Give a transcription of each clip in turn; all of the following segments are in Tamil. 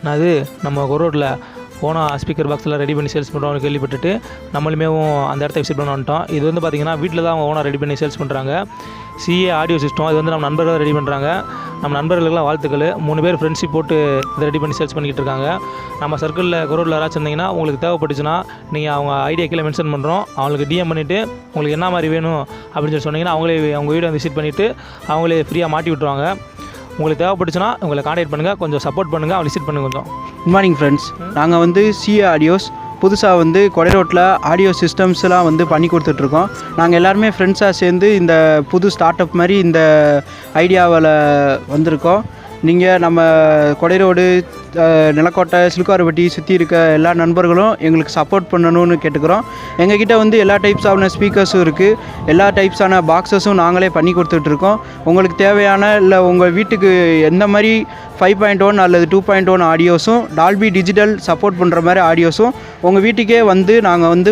நான் அது நம்ம ரோட்டில் ஓனாக ஸ்பீக்கர் பாக்ஸில் ரெடி பண்ணி சேல்ஸ் பண்ணுறோம்னு கேள்விப்பட்டுட்டு நம்மளுமே அந்த இடத்த விசிட் பண்ண வந்துட்டோம். இது வந்து பார்த்திங்கன்னா வீட்டில் தான் அவங்க ஓனாக ரெடி பண்ணி சேல்ஸ் பண்ணுறாங்க. சிஏ ஆடியோ சிஸ்டம் இது வந்து நம்ம நண்பர்கள் ரெடி பண்ணுறாங்க. நம்ம நண்பர்களுக்கெல்லாம் வாழ்த்துக்கள். 3 பேர் ஃப்ரெண்ட்ஷிப் போட்டு இதை ரெடி பண்ணி சேல்ஸ் பண்ணிக்கிட்டு இருக்காங்க. நம்ம சர்க்கிளில் ரோட்டில் யாராச்சும் இருந்தீங்கன்னா உங்களுக்கு தேவைப்பட்டுச்சுன்னா நீங்கள் அவங்க ஐடியா கீழே மென்ஷன் பண்ணுறோம். அவங்களுக்கு டிஎம் பண்ணிவிட்டு உங்களுக்கு என்ன மாதிரி வேணும் அப்படின்னு சொல்லி சொன்னீங்கன்னா அவங்களே அவங்க வீடியோ விசிட் பண்ணிவிட்டு அவங்களே ஃப்ரீயாக மாட்டி விட்டுருவாங்க. உங்களுக்கு தேவைப்பட்டுச்சுன்னா உங்களை கான்டாக்ட் பண்ணுங்கள், கொஞ்சம் சப்போர்ட் பண்ணுங்கள், விசிட் பண்ணுங்கள் கொஞ்சம். Good morning friends. நாங்கள் வந்து சிஏ ஆடியோஸ் புதுசாக வந்து கொடை ரோட்டில் ஆடியோ சிஸ்டம்ஸ்லாம் வந்து பண்ணி கொடுத்துட்ருக்கோம். நாங்கள் எல்லாருமே ஃப்ரெண்ட்ஸாக சேர்ந்து இந்த புது ஸ்டார்ட் அப் மாதிரி இந்த ஐடியாவில் வந்திருக்கோம். நீங்கள் நம்ம கொடை ரோடு, நிலக்கோட்டை, சிலுக்காரப்பட்டி சுற்றி இருக்க எல்லா நண்பர்களும் எங்களுக்கு சப்போர்ட் பண்ணணும்னு கேட்டுக்கிறோம். எங்ககிட்ட வந்து எல்லா டைப்ஸான ஸ்பீக்கர்ஸும் இருக்குது, எல்லா டைப்ஸான பாக்ஸஸும் நாங்களே பண்ணி கொடுத்துட்ருக்கோம். உங்களுக்கு தேவையான இல்லை உங்கள் வீட்டுக்கு எந்த மாதிரி 5.1 அல்லது 2.1 ஆடியோஸும் டால்பி டிஜிட்டல் சப்போர்ட் பண்ணுற மாதிரி ஆடியோஸும் உங்கள் வீட்டுக்கே வந்து நாங்கள் வந்து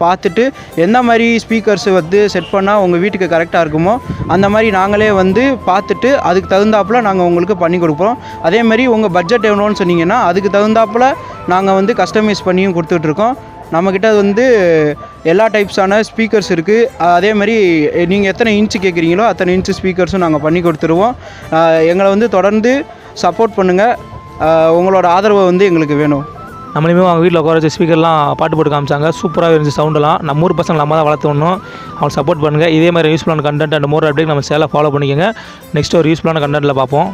பார்த்துட்டு எந்த மாதிரி ஸ்பீக்கர்ஸ் வந்து செட் பண்ணால் உங்கள் வீட்டுக்கு கரெக்டாக இருக்குமோ அந்த மாதிரி நாங்களே வந்து பார்த்துட்டு அதுக்கு தகுந்தாப்பில் நாங்கள் உங்களுக்கு பண்ணி கொடுப்போம். அதே மாதிரி உங்கள் பட்ஜெட் எவ்வளோன்னு சொன்னீங்கன்னா அதுக்கு தகுந்தாப்பில் நாங்கள் வந்து கஸ்டமைஸ் பண்ணியும் கொடுத்துட்ருக்கோம். நம்மக்கிட்ட வந்து எல்லா டைப்ஸான ஸ்பீக்கர்ஸ் இருக்குது. அதே மாதிரி நீங்கள் எத்தனை இன்ச்சு கேட்குறீங்களோ அத்தனை இன்ச்சு ஸ்பீக்கர்ஸும் நாங்கள் பண்ணி கொடுத்துருவோம். எங்களை வந்து தொடர்ந்து சப்போர்ட் பண்ணுங்கள். உங்களோட ஆதரவை வந்து எங்களுக்கு வேணும். நம்மளுமே அவங்க வீட்டில் உட்கார வச்ச ஸ்பீக்கர்லாம் பாட்டு போட்டு காமிச்சாங்க. சூப்பராக இருந்துச்சு சவுண்டெல்லாம். நம்ம ஊர் பசங்க நம்ம தான் வளர்த்தணும். அவங்க சப்போர்ட் பண்ணுங்கள். இதே மாதிரி யூஸ்ஃபுல்லான கண்டென்ட் அண்ட் மோர் அப்டேட் நம்ம சேனலை ஃபாலோ பண்ணிக்கோங்க. நெக்ஸ்ட் ஒரு யூஸ்ஃபுல்லான கண்டென்ட்டில் பார்ப்போம்.